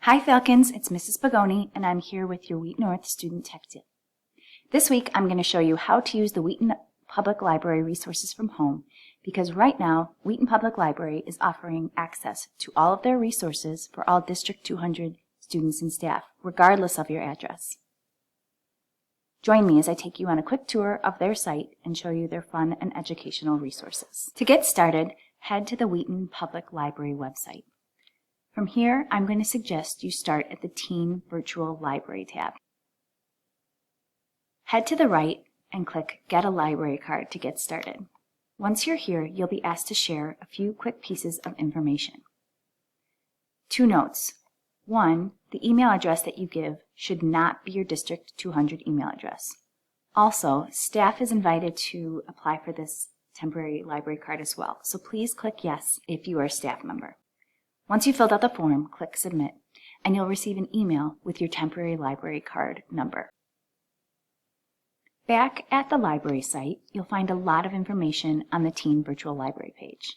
Hi Falcons, it's Mrs. Pagoni and I'm here with your Wheaton North Student Tech Tip. This week I'm going to show you how to use the Wheaton Public Library resources from home because right now Wheaton Public Library is offering access to all of their resources for all District 200 students and staff, regardless of your address. Join me as I take you on a quick tour of their site and show you their fun and educational resources. To get started, head to the Wheaton Public Library website. From here, I'm going to suggest you start at the Teen Virtual Library tab. Head to the right and click Get a Library Card to get started. Once you're here, you'll be asked to share a few quick pieces of information. 2 notes. 1, the email address that you give should not be your District 200 email address. Also, staff is invited to apply for this temporary library card as well, so please click yes if you are a staff member. Once you've filled out the form, click Submit, and you'll receive an email with your temporary library card number. Back at the library site, you'll find a lot of information on the Teen Virtual Library page.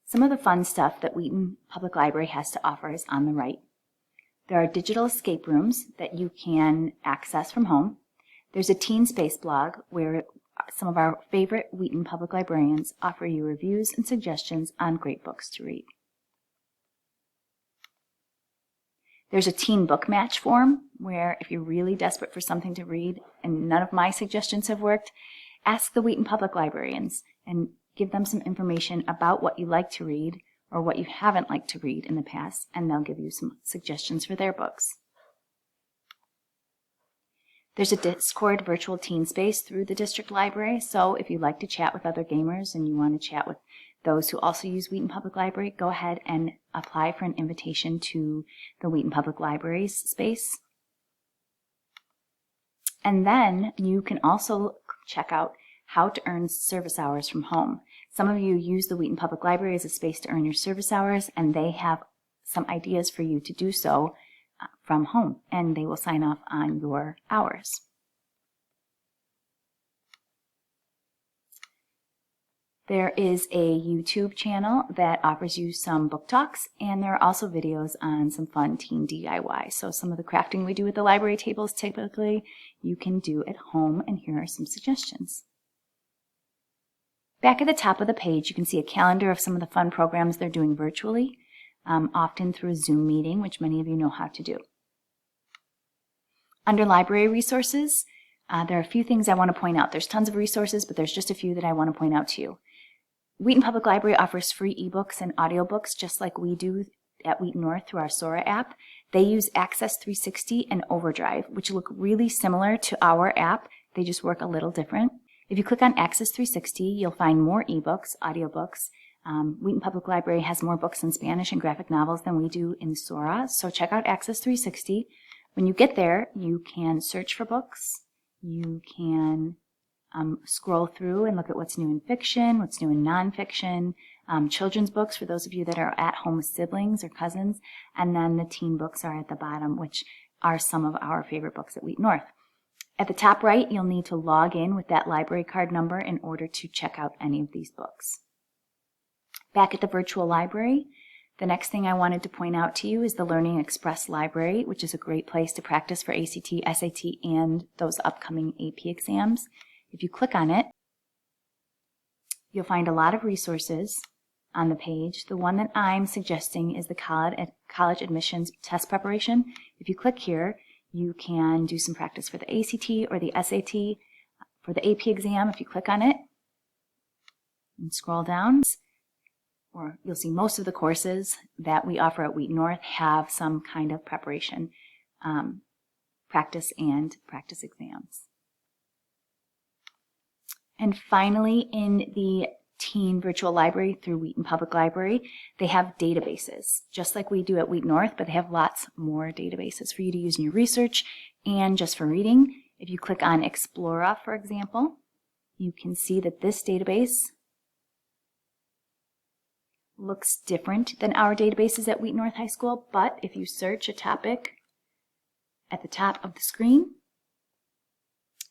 Some of the fun stuff that Wheaton Public Library has to offer is on the right. There are digital escape rooms that you can access from home. There's a Teen Space blog where some of our favorite Wheaton Public Librarians offer you reviews and suggestions on great books to read. There's a teen book match form where if you're really desperate for something to read and none of my suggestions have worked, ask the Wheaton Public Librarians and give them some information about what you like to read or what you haven't liked to read in the past, and they'll give you some suggestions for their books. There's a Discord virtual teen space through the district library, so if you like to chat with other gamers and you want to chat with those who also use Wheaton Public Library, go ahead and apply for an invitation to the Wheaton Public Library's space. And then you can also check out how to earn service hours from home. Some of you use the Wheaton Public Library as a space to earn your service hours, and they have some ideas for you to do so from home, and they will sign off on your hours. There is a YouTube channel that offers you some book talks, and there are also videos on some fun teen DIY. So some of the crafting we do at the library tables typically you can do at home, and here are some suggestions. Back at the top of the page, you can see a calendar of some of the fun programs they're doing virtually, often through a Zoom meeting, which many of you know how to do. Under library resources, there are a few things I want to point out. There's tons of resources, but there's just a few that I want to point out to you. Wheaton Public Library offers free ebooks and audiobooks just like we do at Wheaton North through our Sora app. They use Access 360 and Overdrive, which look really similar to our app. They just work a little different. If you click on Access 360, you'll find more ebooks, audiobooks. Wheaton Public Library has more books in Spanish and graphic novels than we do in Sora, so check out Access 360. When you get there, you can search for books. You can scroll through and look at what's new in fiction, what's new in nonfiction, children's books for those of you that are at home with siblings or cousins, and then the teen books are at the bottom, which are some of our favorite books at Wheaton North. At the top right, you'll need to log in with that library card number in order to check out any of these books. Back at the virtual library, the next thing I wanted to point out to you is the Learning Express Library, which is a great place to practice for ACT, SAT, and those upcoming AP exams. If you click on it, you'll find a lot of resources on the page. The one that I'm suggesting is the college admissions test preparation. If you click here, you can do some practice for the ACT or the SAT. For the AP exam, if you click on it and scroll down, or you'll see most of the courses that we offer at Wheaton North have some kind of preparation, practice exams. And finally, in the Teen Virtual Library through Wheaton Public Library, they have databases, just like we do at Wheaton North, but they have lots more databases for you to use in your research and just for reading. If you click on Explora, for example, you can see that this database looks different than our databases at Wheaton North High School, but if you search a topic at the top of the screen,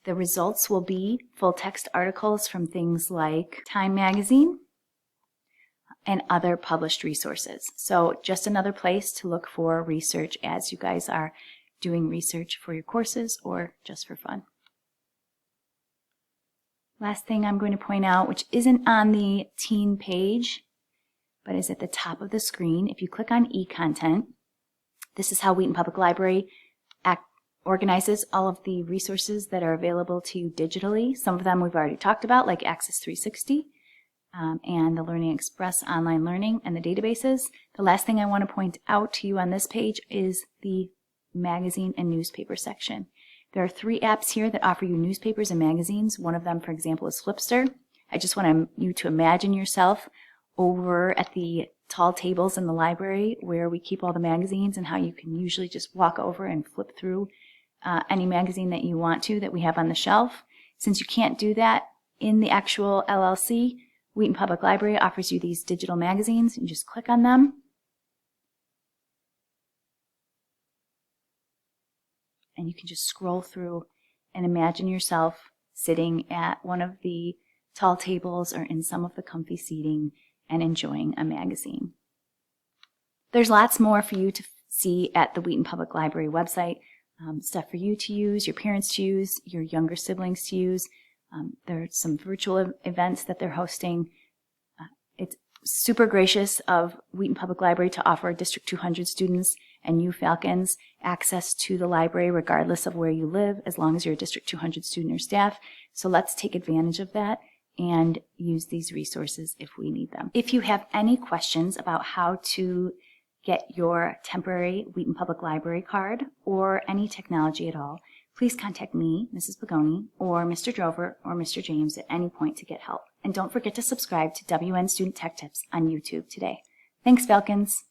the results will be full text articles from things like Time Magazine, and other published resources. So just another place to look for research as you guys are doing research for your courses or just for fun. Last thing I'm going to point out, which isn't on the teen page, but is at the top of the screen. If you click on e-content, this is how Wheaton Public Library organizes all of the resources that are available to you digitally. Some of them we've already talked about, like Access 360 and the Learning Express online learning and the databases. The last thing I want to point out to you on this page is the magazine and newspaper section. There are 3 apps here that offer you newspapers and magazines. One of them, for example, is Flipster. I just want you to imagine yourself over at the tall tables in the library where we keep all the magazines, and how you can usually just walk over and flip through any magazine that you want to that we have on the shelf. Since you can't do that in the actual LLC, Wheaton Public Library offers you these digital magazines. You just click on them. And you can just scroll through and imagine yourself sitting at one of the tall tables or in some of the comfy seating and enjoying a magazine. There's lots more for you to see at the Wheaton Public Library website. Stuff for you to use, your parents to use, your younger siblings to use. There are some virtual events that they're hosting. It's super gracious of Wheaton Public Library to offer District 200 students and you Falcons access to the library regardless of where you live, as long as you're a District 200 student or staff. So let's take advantage of that and use these resources if we need them. If you have any questions about how to get your temporary Wheaton Public Library card or any technology at all, please contact me, Mrs. Pagoni, or Mr. Drover or Mr. James at any point to get help. And don't forget to subscribe to WN Student Tech Tips on YouTube today. Thanks, Falcons!